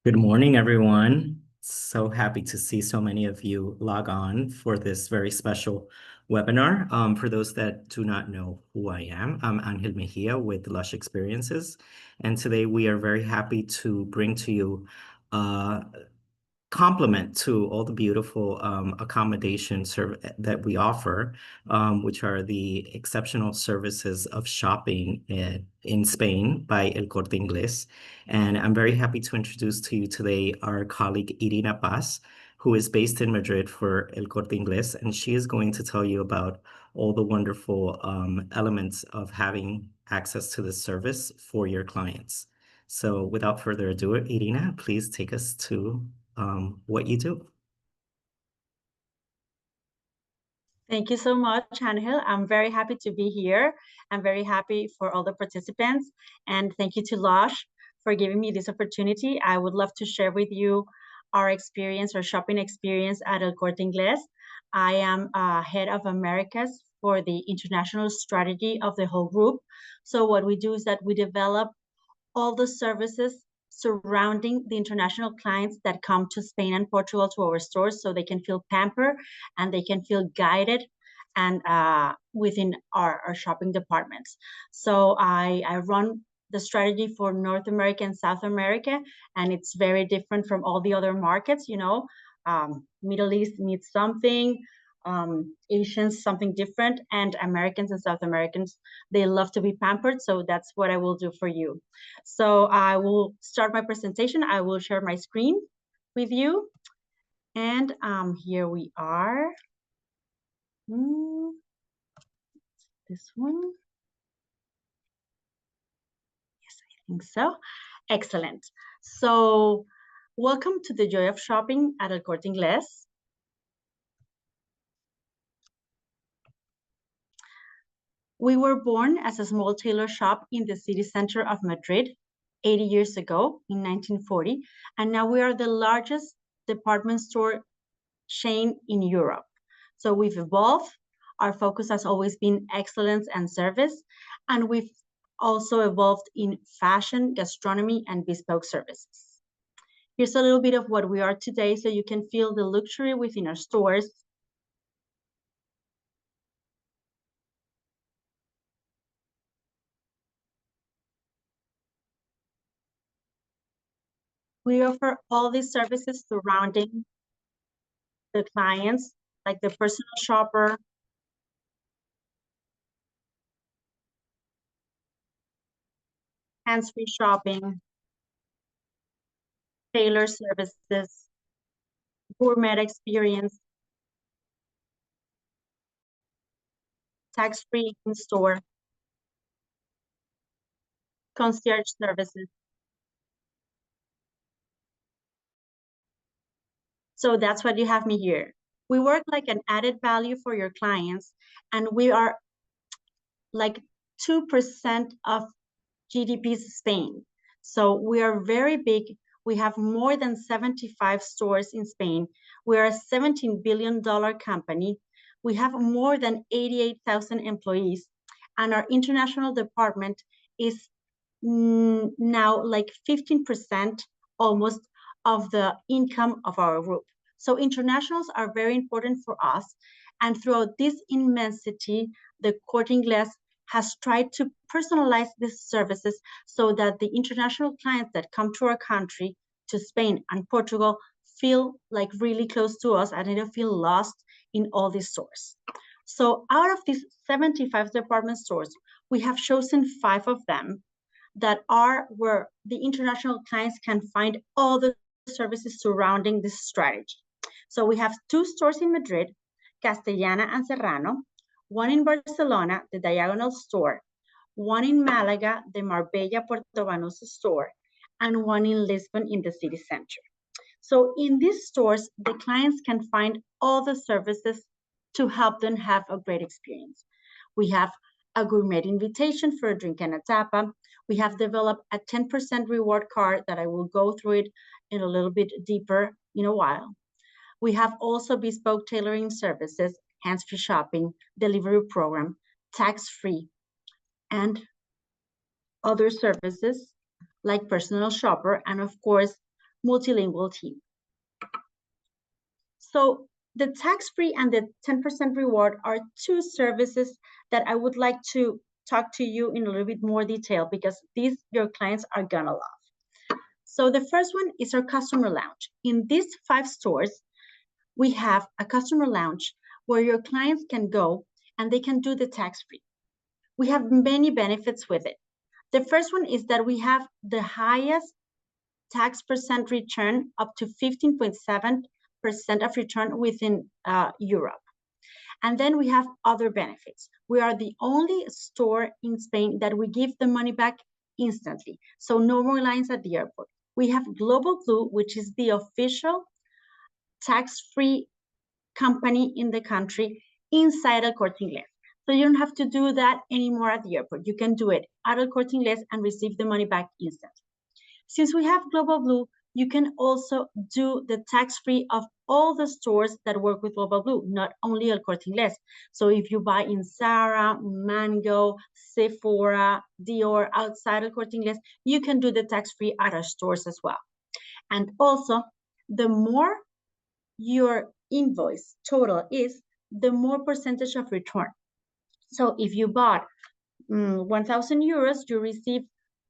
Good morning, everyone. So happy to see so many of you log on for this very special webinar. For those that do not know who I am, I'm Angel Mejia with Lush Experiences. And today we are very happy to bring to you complement to all the beautiful accommodations that we offer, which are the exceptional services of shopping in Spain by El Corte Inglés. And I'm very happy to introduce to you today our colleague Irina Paz, who is based in Madrid for El Corte Inglés, and she is going to tell you about all the wonderful elements of having access to this service for your clients. So without further ado, Irina, please take us to what you do. Thank you so much, Angel. I'm very happy to be here. I'm very happy for all the participants, and thank you to Lush for giving me this opportunity. I would love to share with you our experience, our shopping experience at El Corte Inglés. I am head of Americas for the international strategy of the whole group. So what we do is that we develop all the services surrounding the international clients that come to Spain and Portugal to our stores, so they can feel pampered and they can feel guided and within our shopping departments. So I run the strategy for North America and South America, and it's very different from all the other markets. Middle East needs something, Asians something different, and Americans and South Americans, they love to be pampered. So that's what I will do for you. So I will start my presentation. I will share my screen with you. And here we are. This one. Yes, I think so. Excellent. So welcome to the Joy of Shopping at El Corte Inglés. We were born as a small tailor shop in the city center of Madrid 80 years ago in 1940, and now we are the largest department store chain in Europe. So we've evolved. Our focus has always been excellence and service, and we've also evolved in fashion, gastronomy, and bespoke services. Here's a little bit of what we are today so you can feel the luxury within our stores. We offer all these services surrounding the clients, like the personal shopper, hands-free shopping, tailor services, gourmet experience, tax-free in-store, concierge services. So that's what you have me here. We work like an added value for your clients, and we are like 2% of GDP's Spain. So we are very big. We have more than 75 stores in Spain. We are a $17 billion company. We have more than 88,000 employees, and our international department is now like 15% almost of the income of our group. So internationals are very important for us. And throughout this immensity, the Corte Inglés has tried to personalize these services so that the international clients that come to our country, to Spain and Portugal, feel like really close to us and they don't feel lost in all these stores. So out of these 75 department stores, we have chosen 5 of them that are where the international clients can find all the services surrounding this strategy. So we have 2 stores in Madrid, Castellana and Serrano, 1 in Barcelona, the Diagonal store, 1 in Malaga, the Marbella Portobanosa store, and 1 in Lisbon in the city center. So in these stores, the clients can find all the services to help them have a great experience. We have a gourmet invitation for a drink and a tapa. We have developed a 10% reward card that I will go through it in a little bit deeper in a while. We have also bespoke tailoring services, hands-free shopping, delivery program, tax-free, and other services like personal shopper, and of course, multilingual team. So the tax-free and the 10% reward are two services that I would like to talk to you in a little bit more detail because these your clients are gonna love. So the first one is our customer lounge. In these 5 stores, we have a customer lounge where your clients can go and they can do the tax-free. We have many benefits with it. The first one is that we have the highest tax percent return, up to 15.7% of return within Europe. And then we have other benefits. We are the only store in Spain that we give the money back instantly. So no more lines at the airport. We have Global Blue, which is the official tax-free company in the country inside El Corte Inglés. So you don't have to do that anymore at the airport. You can do it at El Corte Inglés and receive the money back instantly. Since we have Global Blue, you can also do the tax-free of all the stores that work with Global Blue, not only El Corte Inglés. So if you buy in Zara, Mango, Sephora, Dior, outside El Corte Inglés, you can do the tax-free at our stores as well. And also, the more your invoice total is, the more percentage of return. So if you bought 1,000 euros, you receive,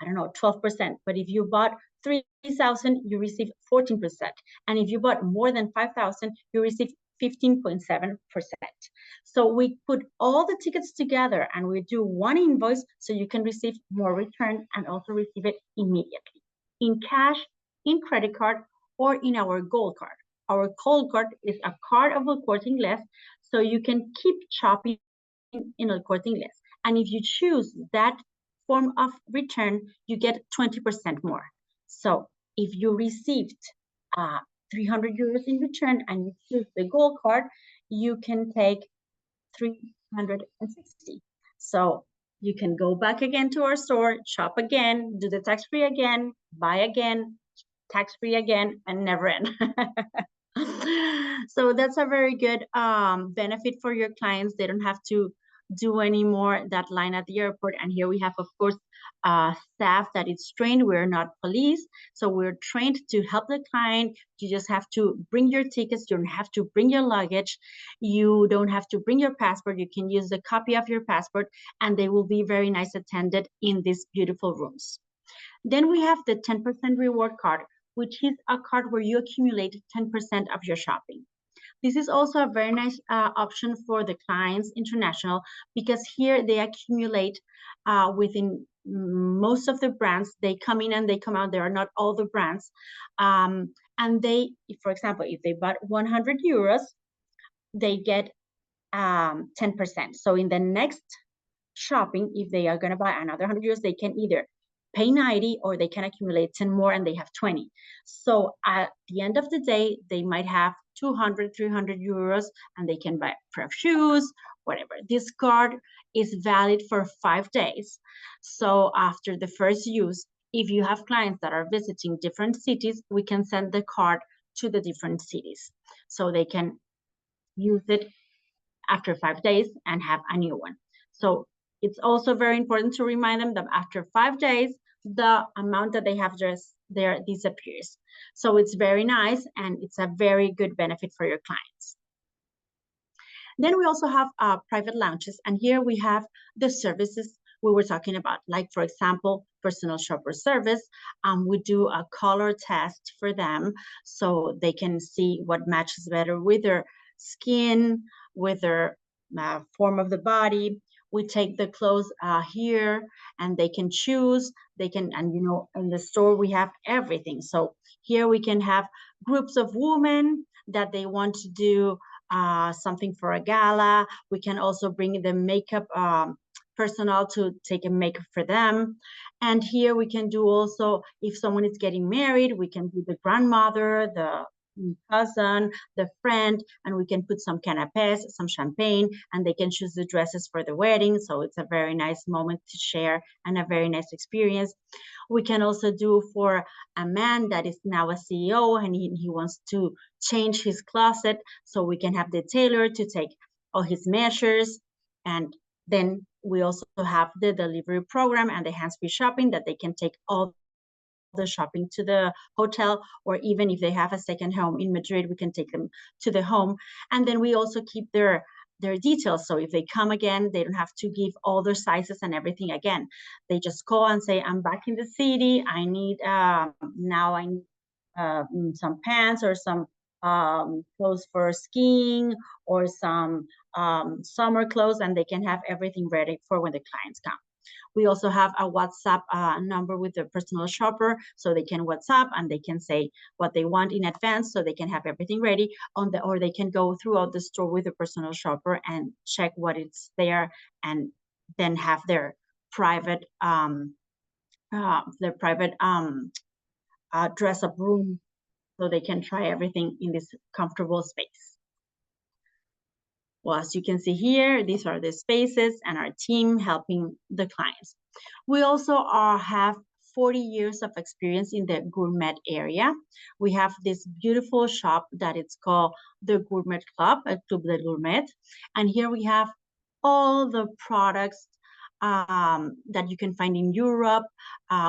I don't know, 12%. But if you bought 3,000, you receive 14%. And if you bought more than 5,000, you receive 15.7%. So we put all the tickets together and we do one invoice so you can receive more return and also receive it immediately in cash, in credit card, or in our gold card. Our gold card is a card of El Corte Inglés, so you can keep shopping in El Corte Inglés. And if you choose that form of return, you get 20% more. So if you received 300 euros in return and you choose the gold card, you can take 360. So you can go back again to our store, shop again, do the tax-free again, buy again, tax-free again, and never end. So that's a very good benefit for your clients. They don't have to do anymore that line at the airport. And here we have, of course, staff that is trained. We're not police, so we're trained to help the client. You just have to bring your tickets. You don't have to bring your luggage. You don't have to bring your passport. You can use a copy of your passport, and they will be very nice attended in these beautiful rooms. Then we have the 10% reward card, which is a card where you accumulate 10% of your shopping. This is also a very nice option for the clients international, because here they accumulate within most of the brands. They come in and they come out. There are not all the brands. And they, for example, if they bought 100 euros, they get 10%. So in the next shopping, if they are going to buy another 100 euros, they can either pay 90 or they can accumulate 10 more and they have 20. So at the end of the day, they might have 200, 300 euros and they can buy a pair of shoes, whatever. This card is valid for 5 days. So after the first use, if you have clients that are visiting different cities, we can send the card to the different cities. So they can use it after 5 days and have a new one. So it's also very important to remind them that after 5 days, the amount that they have just there disappears. So it's very nice and it's a very good benefit for your clients. Then we also have private lounges, and here we have the services we were talking about, like for example, personal shopper service. We do a color test for them so they can see what matches better with their skin, with their form of the body. We take the clothes here and they can choose. They can, and you know, in the store we have everything. So here we can have groups of women that they want to do something for a gala. We can also bring the makeup personnel to take a makeup for them. And here we can do also, if someone is getting married, we can do the grandmother, the cousin, the friend, and we can put some canapés, some champagne, and they can choose the dresses for the wedding. So it's a very nice moment to share and a very nice experience. We can also do for a man that is now a CEO and he wants to change his closet. So we can have the tailor to take all his measures. And then we also have the delivery program and the hands-free shopping that they can take all the shopping to the hotel, or even if they have a second home in Madrid, we can take them to the home. And then we also keep their details. So if they come again, they don't have to give all their sizes and everything again. They just call and say, I'm back in the city. I need, now I need some pants or some clothes for skiing or some summer clothes, and they can have everything ready for when the clients come. We also have a WhatsApp number with the personal shopper, so they can WhatsApp and they can say what they want in advance, so they can have everything ready or they can go throughout the store with the personal shopper and check what is there, and then have their private dress up room, so they can try everything in this comfortable space. Well, as you can see here, these are the spaces and our team helping the clients. We also have 40 years of experience in the gourmet area. We have this beautiful shop that it's called the Gourmet Club, Club del Gourmet. And here we have all the products that you can find in Europe.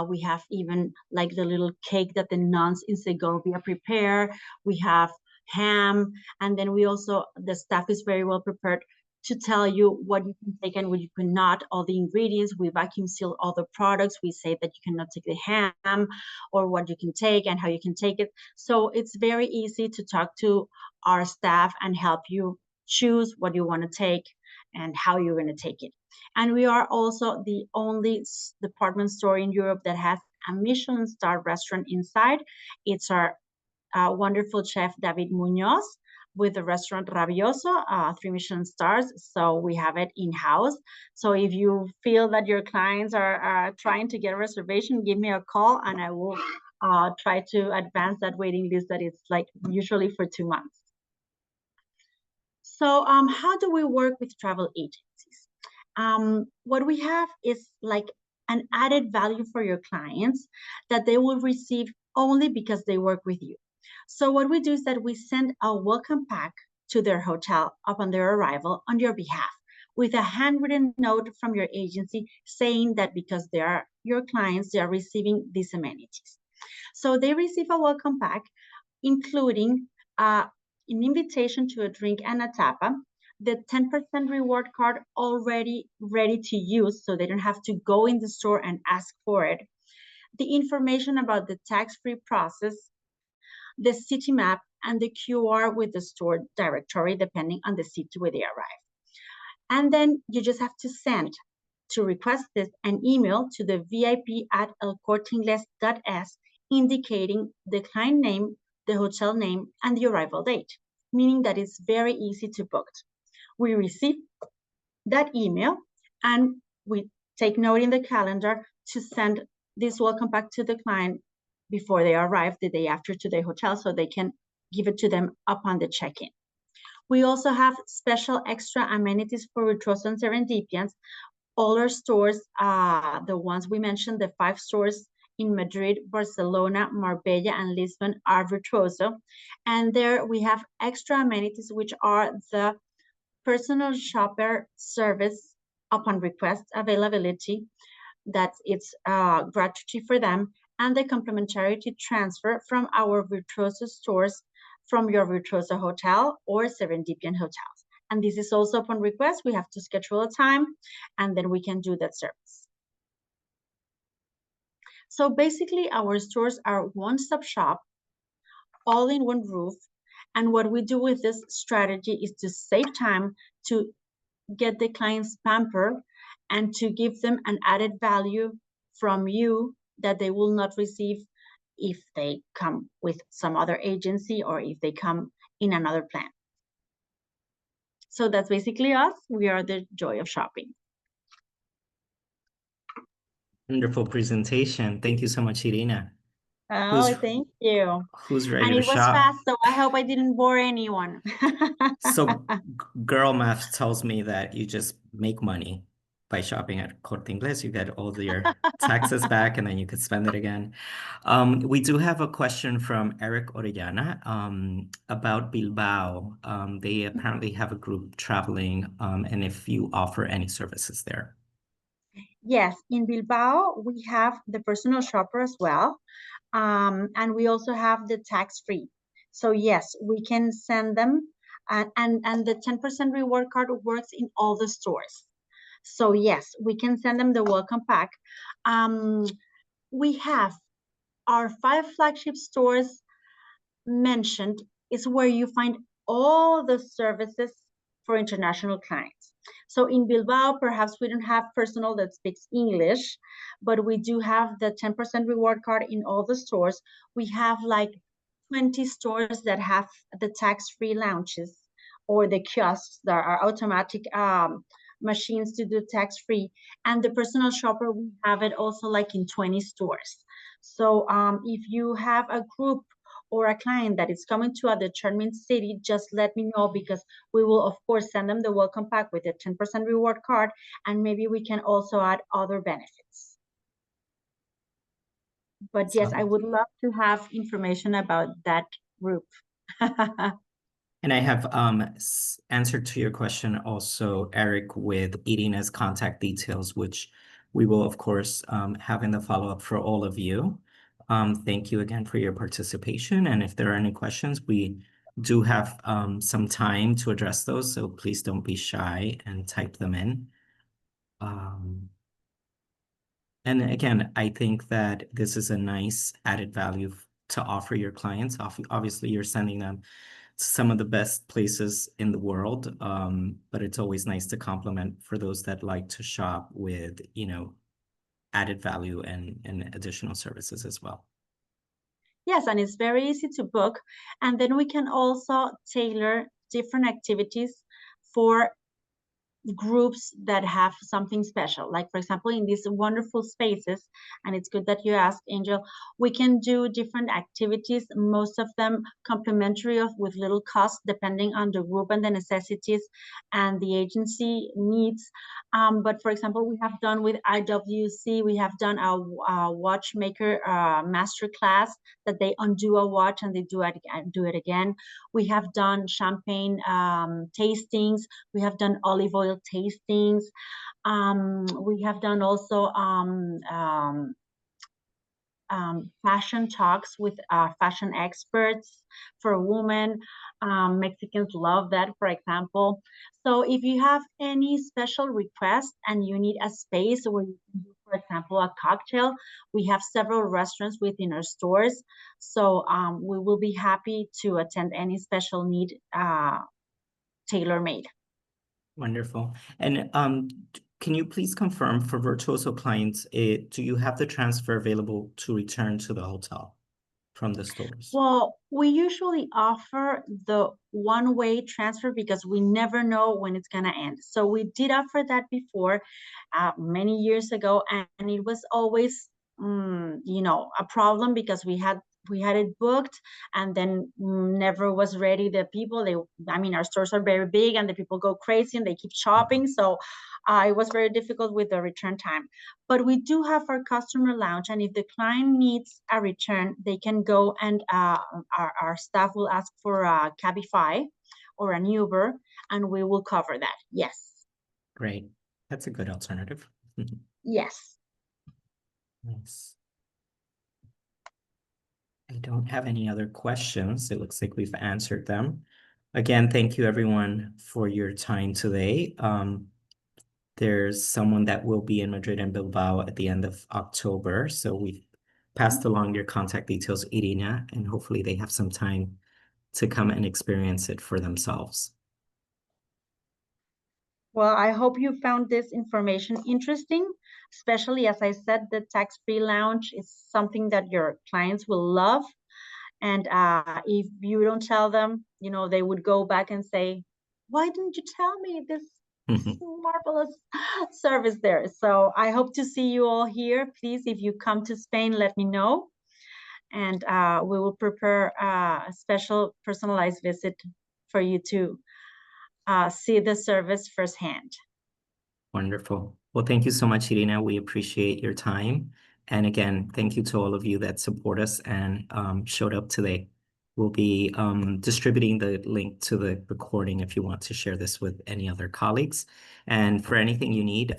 We have even like the little cake that the nuns in Segovia prepare. We have ham, and then we also, the staff is very well prepared to tell you what you can take and what you cannot, all the ingredients. We vacuum seal all the products. We say that you cannot take the ham, or what you can take and how you can take it. So it's very easy to talk to our staff and help you choose what you want to take and how you're going to take it. And we are also the only department store in Europe that has a Michelin star restaurant inside. It's our wonderful chef David Munoz with the restaurant Rabioso, 3 Michelin stars. So we have it in-house. So if you feel that your clients are trying to get a reservation, give me a call and I will try to advance that waiting list that is like usually for 2 months. So how do we work with travel agencies? What we have is like an added value for your clients that they will receive only because they work with you. So what we do is that we send a welcome pack to their hotel upon their arrival on your behalf with a handwritten note from your agency saying that because they are your clients, they are receiving these amenities. So they receive a welcome pack, including an invitation to a drink and a tapa, the 10% reward card already ready to use, so they don't have to go in the store and ask for it, the information about the tax-free process, the city map, and the QR with the store directory, depending on the city where they arrive. And then you just have to send, to request this, an email to the vip@elcorteingles.es indicating the client name, the hotel name, and the arrival date, meaning that it's very easy to book. We receive that email and we take note in the calendar to send this welcome back to the client before they arrive the day after to their hotel, so they can give it to them upon the check-in. We also have special extra amenities for Virtuoso and Serendipians. All our stores, the ones we mentioned, the 5 stores in Madrid, Barcelona, Marbella, and Lisbon are Virtuoso. And there we have extra amenities, which are the personal shopper service upon request availability, that it's gratuity for them, and the complementarity transfer from our Virtuoso stores from your Virtuoso hotel or Serendipian hotels. And this is also upon request. We have to schedule a time and then we can do that service. So basically our stores are one-stop shop, all in one roof. And what we do with this strategy is to save time, to get the clients pampered, and to give them an added value from you that they will not receive if they come with some other agency or if they come in another plan. So that's basically us. We are the joy of shopping. Wonderful presentation. Thank you so much, Irina. Oh, thank you. Who's ready and to it was shop? fast, so I hope I didn't bore anyone. So girl math tells me that you just make money by shopping at Corte Inglés. You get all your taxes back and then you could spend it again. We do have a question from Eric Orellana about Bilbao. They apparently have a group traveling, and if you offer any services there. Yes, in Bilbao, we have the personal shopper as well. And we also have the tax-free. So yes, we can send them, and the 10% reward card works in all the stores. So yes, we can send them the welcome pack. Um, we have our 5 flagship stores mentioned is where you find all the services for international clients. So in Bilbao, perhaps we don't have personnel that speaks English, but we do have the 10% reward card in all the stores. We have like 20 stores that have the tax-free lounges or the kiosks that are automatic machines to do tax-free. And the personal shopper, we have it also like in 20 stores. So if you have a group or a client that is coming to a determined city, just let me know, because we will of course send them the welcome pack with a 10% reward card, and maybe we can also add other benefits. But yes, I would love to have information about that group. And I have answered to your question also, Eric, with Irina's contact details, which we will, of course, have in the follow-up for all of you. Thank you again for your participation. And if there are any questions, we do have some time to address those, so please don't be shy and type them in. And again, I think that this is a nice added value to offer your clients. Obviously, you're sending them to some of the best places in the world, but it's always nice to complement for those that like to shop with, added value and additional services as well. Yes, and it's very easy to book. And then we can also tailor different activities for groups that have something special. Like, for example, in these wonderful spaces, and it's good that you asked, Angel, we can do different activities, most of them complimentary with little cost, depending on the group and the necessities and the agency needs. But for example, we have done with IWC, we have done a watchmaker master class that they undo a watch and they do it again. We have done champagne tastings. We have done olive oil tastings. We have done also fashion talks with fashion experts for women. Mexicans love that, for example. So if you have any special request and you need a space where you can do, for example, a cocktail, we have several restaurants within our stores. So we will be happy to attend any special need tailor-made. Wonderful. And can you please confirm for Virtuoso clients, do you have the transfer available to return to the hotel from the stores? Well, we usually offer the one-way transfer because we never know when it's gonna end. So we did offer that before, many years ago, and it was always, a problem because we had it booked and then never was ready. The people, our stores are very big and the people go crazy and they keep shopping. So it was very difficult with the return time. But we do have our customer lounge, and if the client needs a return, they can go and our staff will ask for a Cabify or an Uber, and we will cover that. Yes. Great. That's a good alternative. Yes. Nice. I don't have any other questions. It looks like we've answered them. Again, thank you everyone for your time today. There's someone that will be in Madrid and Bilbao at the end of October. So we've passed along your contact details, Irina, and hopefully they have some time to come and experience it for themselves. Well, I hope you found this information interesting, especially as I said, the tax-free lounge is something that your clients will love. And if you don't tell them, they would go back and say, why didn't you tell me this marvelous service there? So I hope to see you all here. Please, if you come to Spain, let me know. And we will prepare a special personalized visit for you to see the service firsthand. Wonderful. Well, thank you so much, Irina. We appreciate your time. And again, thank you to all of you that support us and showed up today. We'll be distributing the link to the recording if you want to share this with any other colleagues. And for anything you need,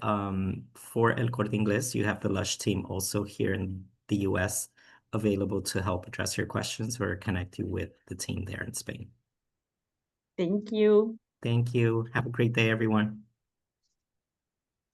for El Corte Inglés, you have the Lush team also here in the US available to help address your questions or connect you with the team there in Spain. Thank you. Thank you. Have a great day, everyone.